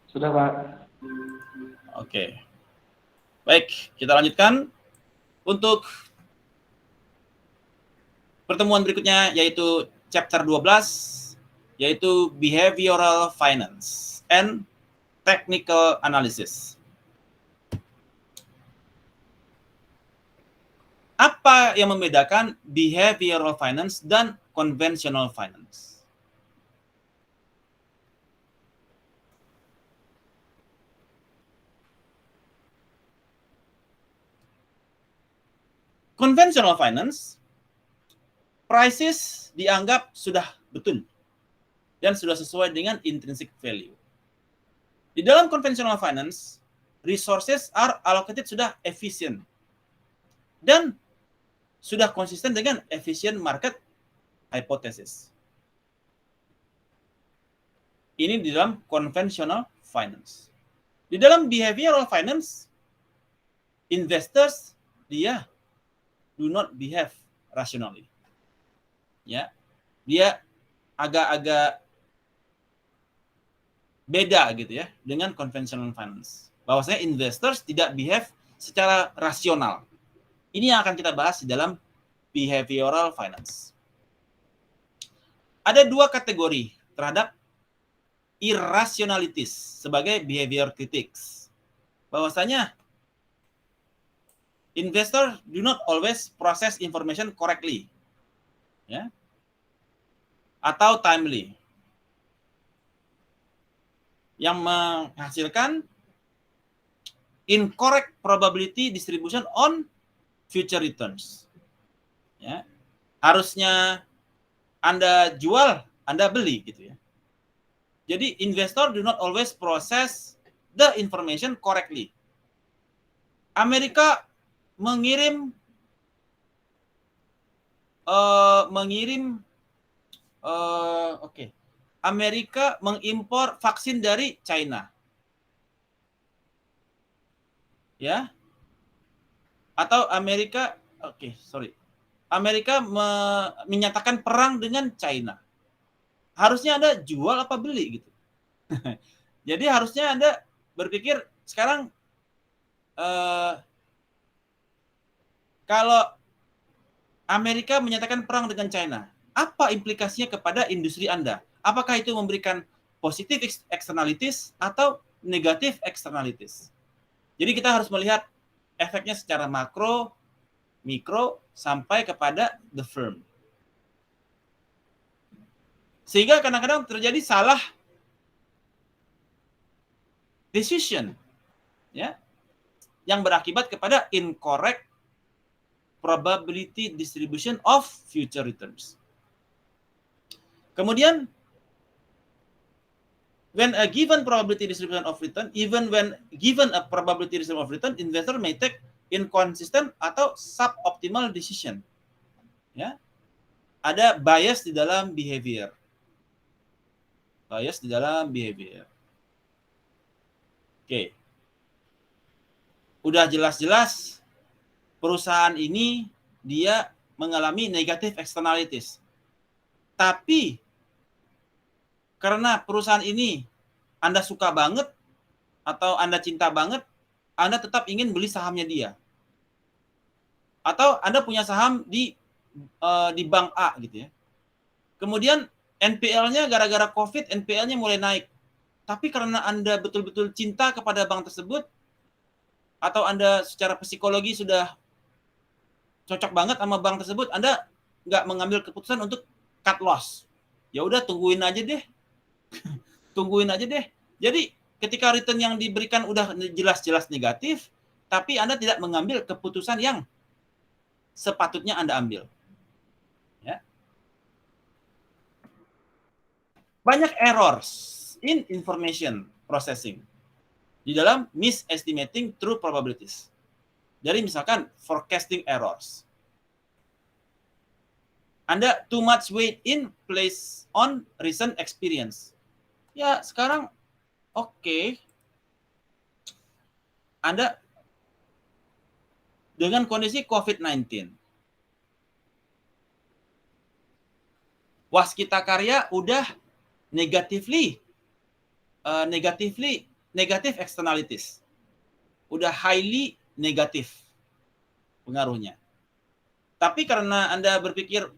Sudah, Pak. Oke. Baik, kita lanjutkan untuk pertemuan berikutnya, yaitu chapter 12, yaitu Behavioral Finance and Technical Analysis. Apa yang membedakan behavioral finance dan conventional finance? Conventional finance, prices dianggap sudah betul dan sudah sesuai dengan intrinsic value. Di dalam conventional finance, resources are allocated sudah efisien dan sudah konsisten dengan efficient market hypothesis. Ini di dalam conventional finance. Di dalam behavioral finance, investors dia do not behave rationally. Ya, dia agak-agak beda gitu ya dengan conventional finance. Bahwasanya investors tidak behave secara rasional. Ini yang akan kita bahas di dalam behavioral finance. Ada dua kategori terhadap irrationalities sebagai behavior critics. Bahwasanya investors do not always process information correctly. Ya. Atau timely. Yang menghasilkan incorrect probability distribution on future returns. Ya. Harusnya Anda jual, Anda beli gitu ya. Jadi investor do not always process the information correctly. Amerika mengirim Amerika mengimpor vaksin dari China. Ya. Atau Amerika menyatakan perang dengan China. Harusnya Anda jual apa beli gitu. Jadi harusnya Anda berpikir sekarang kalau Amerika menyatakan perang dengan China, apa implikasinya kepada industri Anda? Apakah itu memberikan positif externalities atau negatif externalities? Jadi kita harus melihat efeknya secara makro, mikro, sampai kepada the firm. Sehingga kadang-kadang terjadi salah decision, ya, yang berakibat kepada incorrect probability distribution of future returns. Kemudian, when a given probability distribution of return, even when given a probability distribution of return, investor may take inconsistent atau suboptimal decision. Ya, ada bias di dalam behavior. Bias di dalam behavior. Oke. Udah jelas-jelas perusahaan ini dia mengalami negative externalities. Tapi karena perusahaan ini Anda suka banget atau Anda cinta banget, Anda tetap ingin beli sahamnya dia. Atau Anda punya saham di bank A gitu ya. Kemudian NPL-nya gara-gara COVID, NPL-nya mulai naik. Tapi karena Anda betul-betul cinta kepada bank tersebut, atau Anda secara psikologi sudah cocok banget sama bank tersebut, Anda nggak mengambil keputusan untuk cut loss. Ya udah tungguin aja deh. Tungguin aja deh. Jadi ketika return yang diberikan udah jelas-jelas negatif, tapi Anda tidak mengambil keputusan yang sepatutnya Anda ambil. Ya. Banyak errors in information processing di dalam misestimating true probabilities. Jadi misalkan forecasting errors. Anda too much weight in place on recent experience. Ya, sekarang oke. Anda dengan kondisi COVID-19. Waskita Karya udah negatively negative externalities. Udah highly negatif pengaruhnya. Tapi karena Anda berpikir,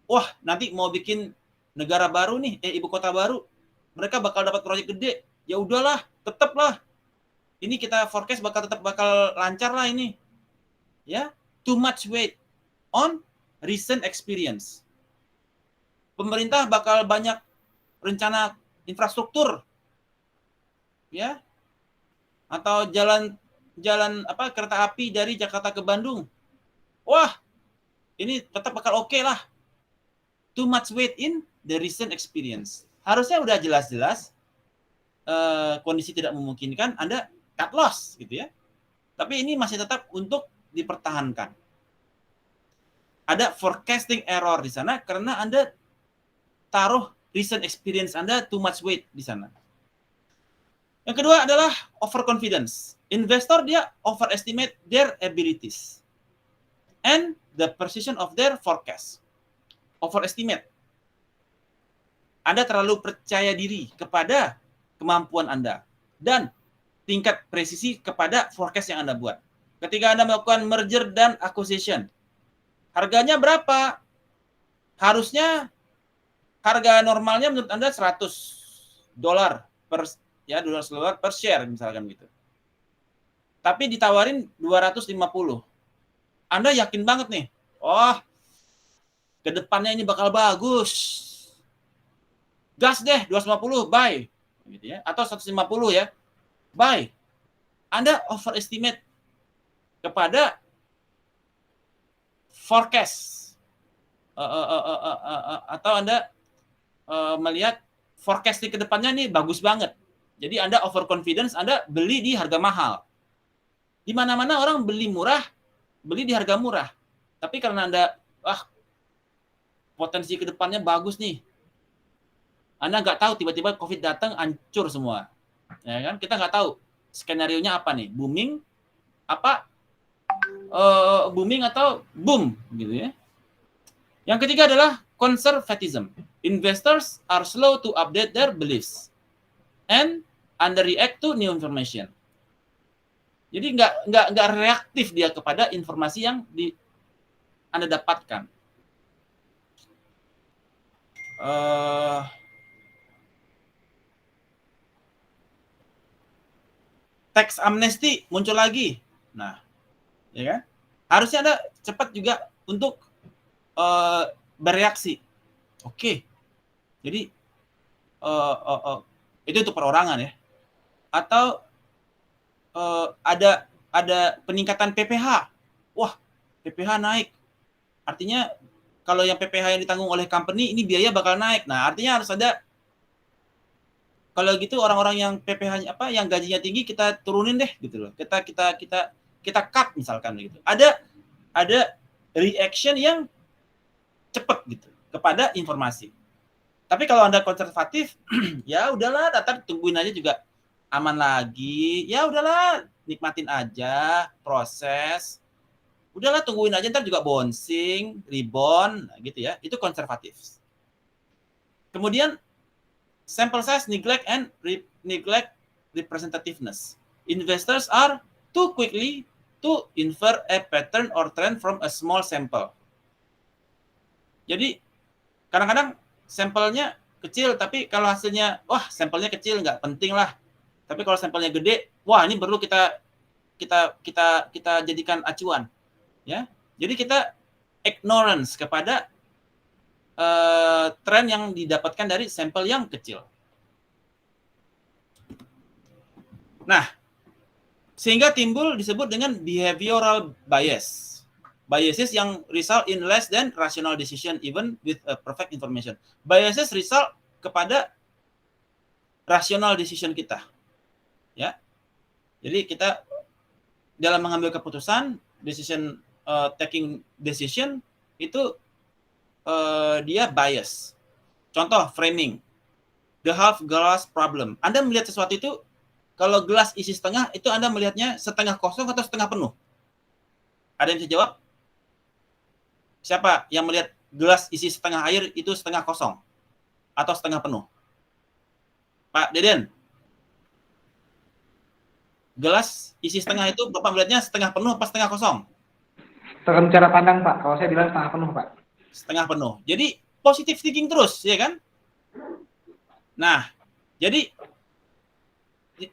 wah nanti mau bikin negara baru nih, ibu kota baru, mereka bakal dapat proyek gede, ya udahlah, tetaplah. Ini kita forecast bakal lancar lah ini. Ya, too much weight on recent experience. Pemerintah bakal banyak rencana infrastruktur, ya, atau jalan kereta api dari Jakarta ke Bandung. Wah, ini tetap bakal oke lah. Too much weight in the recent experience. Harusnya udah jelas-jelas kondisi tidak memungkinkan, Anda cut loss gitu ya. Tapi ini masih tetap untuk dipertahankan. Ada forecasting error di sana karena Anda taruh recent experience Anda too much weight di sana. Yang kedua adalah overconfidence. Investor dia overestimate their abilities and the precision of their forecast. Overestimate. Anda terlalu percaya diri kepada kemampuan Anda dan tingkat presisi kepada forecast yang Anda buat. Ketika Anda melakukan merger dan acquisition, harganya berapa? Harusnya harga normalnya menurut Anda $100 per share misalkan gitu. Tapi ditawarin 250. Anda yakin banget nih, ke depannya ini bakal bagus. Gas deh 250, buy. Gitu ya. Atau 150 ya. Buy. Anda overestimate kepada forecast. Atau Anda melihat forecast di kedepannya nih bagus banget. Jadi Anda overconfidence, Anda beli di harga mahal. Di mana-mana orang beli murah, beli di harga murah. Tapi karena Anda, potensi kedepannya bagus nih. Anda nggak tahu tiba-tiba COVID datang, hancur semua. Ya kan? Kita nggak tahu skenario-nya apa nih, booming, booming atau boom, gitu ya. Yang ketiga adalah conservatism. Investors are slow to update their beliefs and underreact to new information. Jadi nggak reaktif dia kepada informasi yang Anda dapatkan. Tax amnesty muncul lagi. Nah, ya kan? Harusnya Anda cepat juga untuk bereaksi. Oke. Jadi itu untuk perorangan ya. Atau ada peningkatan PPh. Wah, PPh naik. Artinya kalau yang PPh yang ditanggung oleh company ini biaya bakal naik. Nah, artinya harus ada, kalau gitu orang-orang yang PPh-nya yang gajinya tinggi kita turunin deh gitu loh. Kita cut misalkan gitu. Ada reaction yang cepat gitu kepada informasi. Tapi kalau Anda konservatif, ya udahlah, datang tungguin aja juga aman lagi. Ya udahlah, nikmatin aja proses. Udahlah, tungguin aja, ntar juga bouncing, rebound, gitu ya. Itu konservatif. Kemudian sample size neglect and neglect representativeness. Investors are too quickly to infer a pattern or trend from a small sample. Jadi kadang-kadang sampelnya kecil, tapi kalau hasilnya, sampelnya kecil nggak penting lah. Tapi kalau sampelnya gede, ini perlu kita jadikan acuan, ya. Jadi kita ignorance kepada tren yang didapatkan dari sampel yang kecil. Nah, sehingga timbul disebut dengan behavioral bias. Biases yang result in less than rational decision even with perfect information. Biases result kepada rational decision kita. Ya. Jadi kita dalam mengambil keputusan, taking decision itu dia bias. Contoh framing. The half glass problem. Anda melihat sesuatu itu, kalau gelas isi setengah, itu Anda melihatnya setengah kosong atau setengah penuh? Ada yang bisa jawab? Siapa yang melihat gelas isi setengah air itu setengah kosong atau setengah penuh? Pak Deden? gelas isi setengah itu Bapak melihatnya setengah penuh apa setengah kosong? Tergantung cara pandang, Pak. Kalau saya bilang setengah penuh, Pak. Setengah penuh. Jadi positive thinking terus, ya kan? Nah, jadi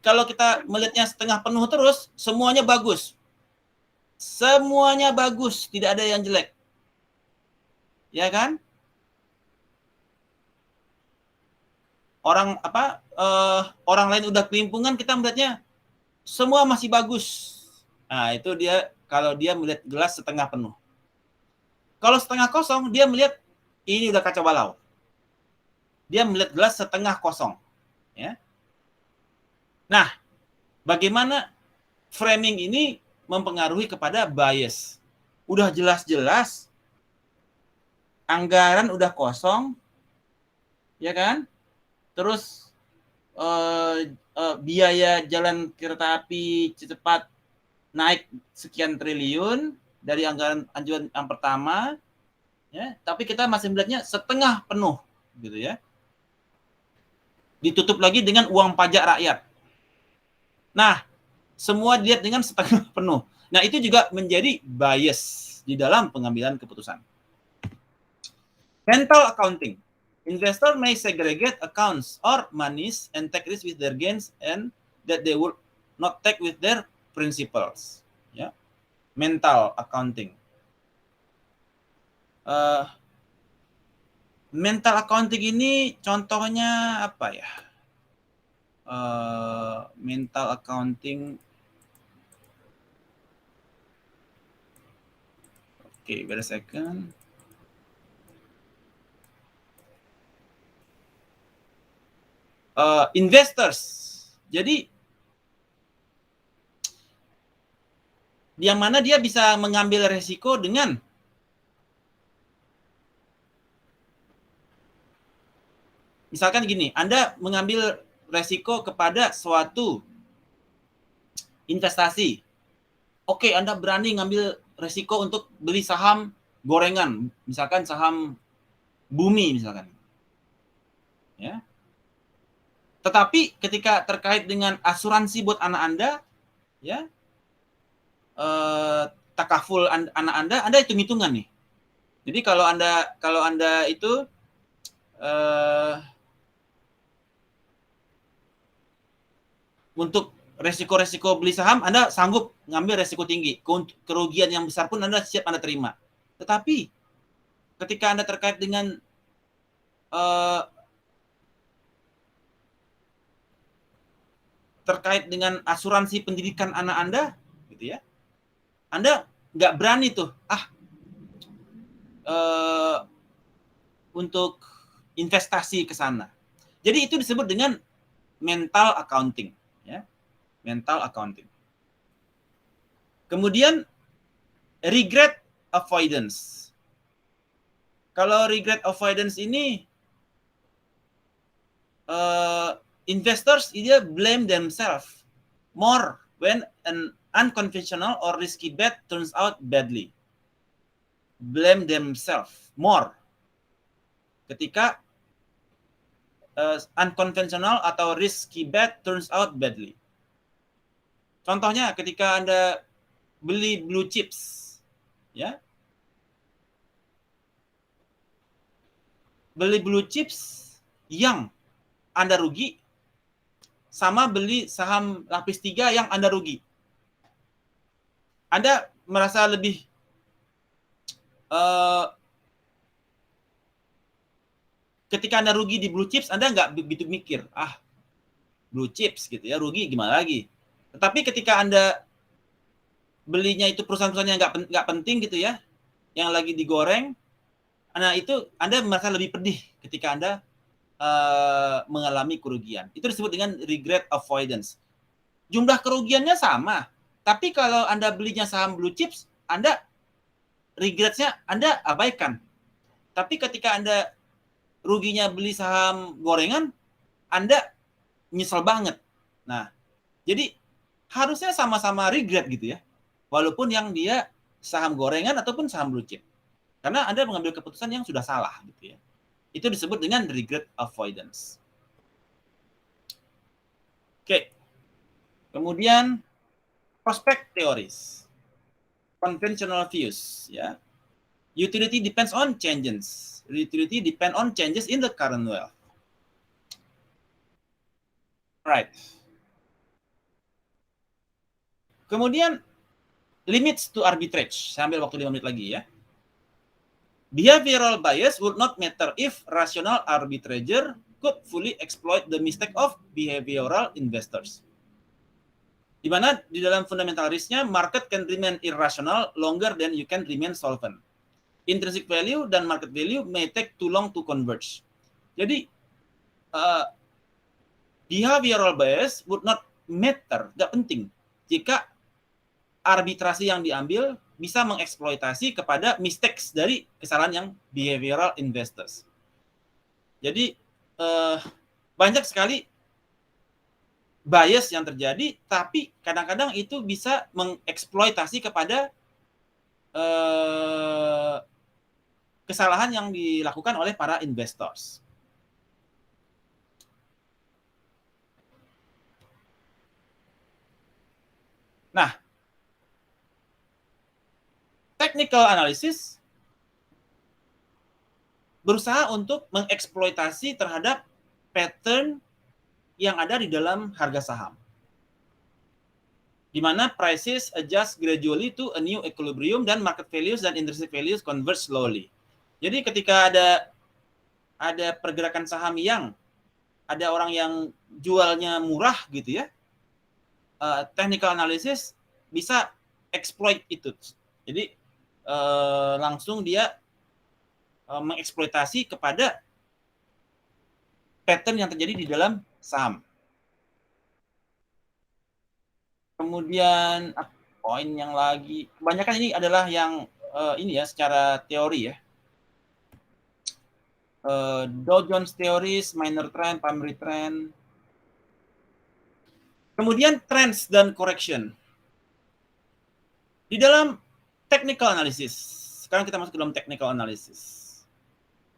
kalau kita melihatnya setengah penuh terus, semuanya bagus. Semuanya bagus, tidak ada yang jelek. Ya kan? Orang lain udah kelimpungan, kita melihatnya semua masih bagus. Nah, itu dia kalau dia melihat gelas setengah penuh. Kalau setengah kosong, dia melihat ini udah kacau balau. Dia melihat gelas setengah kosong. Ya. Nah, bagaimana framing ini mempengaruhi kepada bias? Udah jelas-jelas anggaran udah kosong, ya kan? Terus biaya jalan kereta api cepat naik sekian triliun dari anggaran anjuran yang pertama, ya, tapi kita masih melihatnya setengah penuh, gitu ya. Ditutup lagi dengan uang pajak rakyat. Nah, semua dilihat dengan setengah penuh. Nah, itu juga menjadi bias di dalam pengambilan keputusan. Mental accounting. Investor may segregate accounts or monies and take risk with their gains and that they would not take with their principles. Ya. Mental accounting. Mental accounting ini contohnya apa ya? Mental accounting. Oke, wait a second. Investors. Jadi yang mana dia bisa mengambil resiko dengan misalkan gini, Anda mengambil resiko kepada suatu investasi. Oke, Anda berani ngambil resiko untuk beli saham gorengan, misalkan saham Bumi misalkan. Ya. Tetapi ketika terkait dengan asuransi buat anak Anda, ya, takaful anak Anda hitung-hitungan nih. Jadi kalau Anda itu untuk resiko-resiko beli saham, Anda sanggup ngambil resiko tinggi. Kerugian yang besar pun Anda siap Anda terima. Tetapi ketika Anda terkait dengan asuransi pendidikan anak Anda, gitu ya, Anda nggak berani tuh, untuk investasi ke sana. Jadi itu disebut dengan mental accounting, ya, mental accounting. Kemudian regret avoidance. Kalau regret avoidance ini investors either blame themselves more when an unconventional or risky bet turns out badly. Blame themselves more ketika unconventional atau risky bet turns out badly. Contohnya ketika Anda beli blue chips, ya, beli blue chips yang Anda rugi sama beli saham lapis 3 yang Anda rugi. Anda merasa lebih ketika Anda rugi di blue chips, Anda nggak begitu mikir, blue chips gitu ya, rugi gimana lagi. Tetapi ketika Anda belinya itu perusahaan-perusahaan yang nggak penting gitu ya, yang lagi digoreng, nah itu Anda merasa lebih pedih ketika Anda mengalami kerugian. Itu disebut dengan regret avoidance. Jumlah kerugiannya sama, tapi kalau Anda belinya saham blue chips, Anda regretnya Anda abaikan. Tapi ketika Anda ruginya beli saham gorengan, Anda nyesel banget. Nah, jadi harusnya sama-sama regret gitu ya. Walaupun yang dia saham gorengan ataupun saham blue chip. Karena Anda mengambil keputusan yang sudah salah gitu ya. Itu disebut dengan regret avoidance. Oke. Kemudian prospect theories, conventional views, ya. Utility depends on changes. Utility depend on changes in the current wealth. Right. Kemudian limits to arbitrage. Saya ambil waktu 5 menit lagi ya. Behavioral bias would not matter if rational arbitrager could fully exploit the mistake of behavioral investors. Di mana di dalam fundamental risk-nya, market can remain irrational longer than you can remain solvent. Intrinsic value dan market value may take too long to converge. Jadi, behavioral bias would not matter, tidak penting, jika arbitrasi yang diambil bisa mengeksploitasi kepada mistakes dari kesalahan yang behavioral investors. Jadi, banyak sekali bias yang terjadi, tapi kadang-kadang itu bisa mengeksploitasi kepada kesalahan yang dilakukan oleh para investors. Nah, technical analysis berusaha untuk mengeksploitasi terhadap pattern yang ada di dalam harga saham, di mana prices adjust gradually to a new equilibrium dan market values dan intrinsic values converge slowly. Jadi ketika ada pergerakan saham yang ada orang yang jualnya murah gitu ya, technical analysis bisa exploit itu. Jadi langsung dia mengeksploitasi kepada pattern yang terjadi di dalam saham. Kemudian poin yang lagi, kebanyakan ini adalah yang ini ya secara teori ya. Dow Jones theories, minor trend, primary trend. Kemudian trends dan correction. Di dalam technical analysis, sekarang kita masuk ke dalam technical analysis.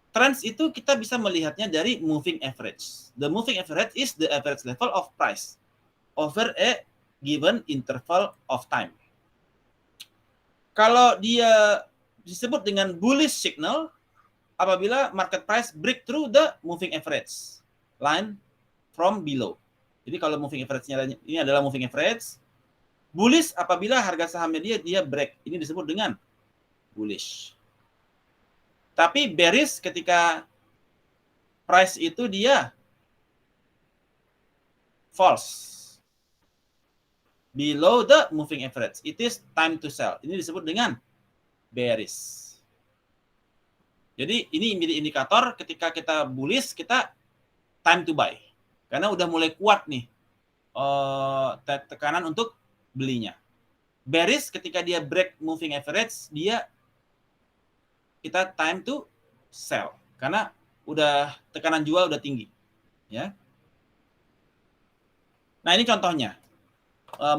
Trends itu kita bisa melihatnya dari moving average. The moving average is the average level of price over a given interval of time. Kalau dia disebut dengan bullish signal, apabila market price break through the moving average line from below. Jadi kalau moving average-nya ini adalah moving average, bullish apabila harga sahamnya dia break. Ini disebut dengan bullish. Tapi bearish ketika price itu dia false. Below the moving average, it is time to sell. Ini disebut dengan bearish. Jadi ini menjadi indikator ketika kita bullish, kita time to buy. Karena udah mulai kuat nih tekanan untuk belinya. Bearish ketika dia break moving average, kita time to sell. Karena udah tekanan jual udah tinggi. Ya. Nah ini contohnya.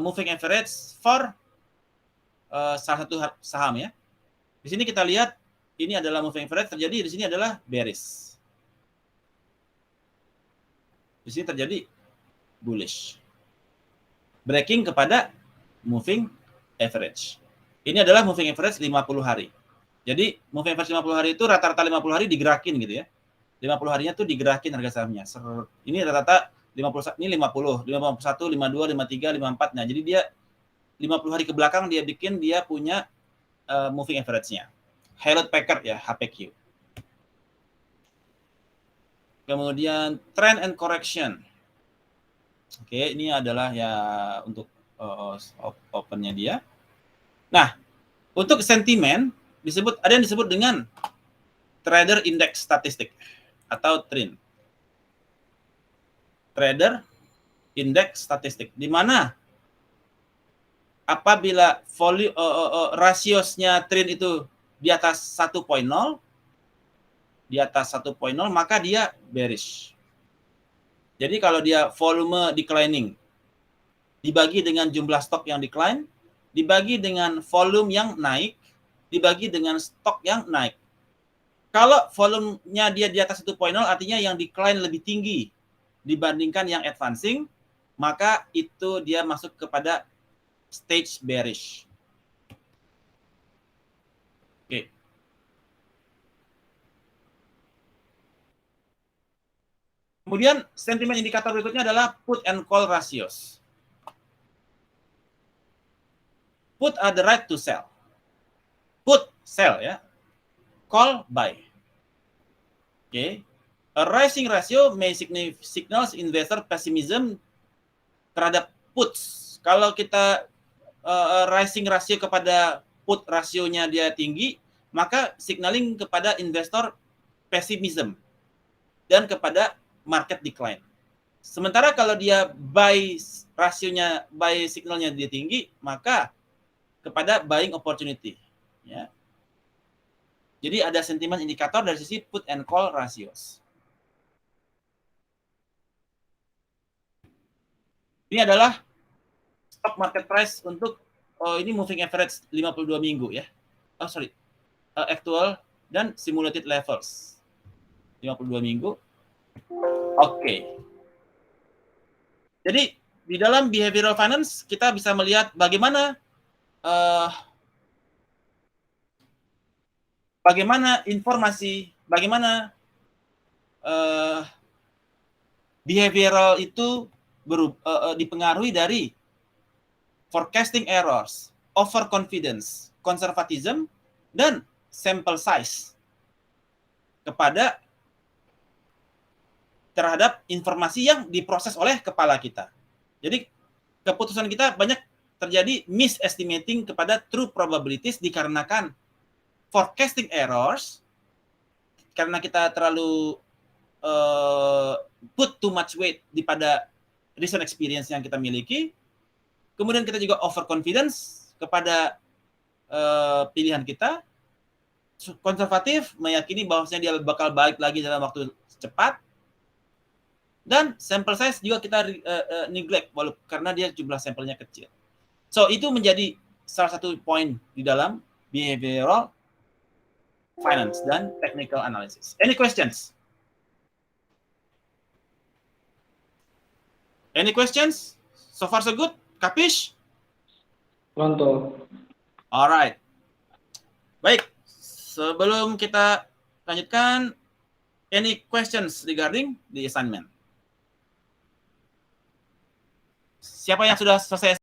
Moving average for salah satu saham ya. Di sini kita lihat ini adalah moving average terjadi, di sini adalah bearish. Di sini terjadi bullish. Breaking kepada moving average. Ini adalah moving average 50 hari. Jadi moving average 50 hari itu rata-rata 50 hari digerakin gitu ya. 50 harinya tuh digerakin harga sahamnya. Ini rata-rata 50, ini 50, 51, 52, 53, 54. Nah, jadi dia 50 hari ke belakang dia punya moving average-nya. Hewlett Packard ya, HPQ. Kemudian trend and correction. Oke, ini adalah ya untuk opennya dia. Nah, untuk sentimen ada yang disebut dengan trader index statistic atau Trin. Trader index statistic, di mana apabila rasiosnya Trin itu di atas 1.0, maka dia bearish. Jadi kalau dia volume declining dibagi dengan jumlah stok yang decline, dibagi dengan volume yang naik, dibagi dengan stok yang naik. Kalau volumenya dia di atas 1.0, artinya yang decline lebih tinggi dibandingkan yang advancing, maka itu dia masuk kepada stage bearish. Oke. Kemudian sentimen indikator berikutnya adalah put and call ratios. Put are the right to sell. Put, sell ya. Call, buy. Oke. A rising ratio may signals investor pessimism terhadap puts. Kalau kita rising ratio kepada put rasionya dia tinggi, maka signaling kepada investor pessimism dan kepada market decline. Sementara kalau dia buy rasionya, buy signalnya dia tinggi, maka kepada buying opportunity. Ya. Jadi ada sentimen indikator dari sisi put and call ratios. Ini adalah stock market price untuk ini moving average 52 minggu ya. Actual dan simulated levels. 52 minggu. Oke. Jadi di dalam behavioral finance kita bisa melihat bagaimana informasi, bagaimana behavioral itu dipengaruhi dari forecasting errors, overconfidence, conservatism, dan sample size terhadap informasi yang diproses oleh kepala kita. Jadi keputusan kita banyak terjadi misestimating kepada true probabilities dikarenakan forecasting errors, karena kita terlalu put too much weight pada recent experience yang kita miliki. Kemudian kita juga overconfidence kepada pilihan kita. Konservatif, meyakini bahwasanya dia bakal balik lagi dalam waktu cepat. Dan sample size juga kita neglect karena dia jumlah sampelnya kecil. So, itu menjadi salah satu poin di dalam behavioral finance dan technical analysis. Any questions? Any questions? So far so good? Kapish? Pronto. Alright. Baik. Sebelum kita lanjutkan, any questions regarding the assignment? Siapa yang sudah selesai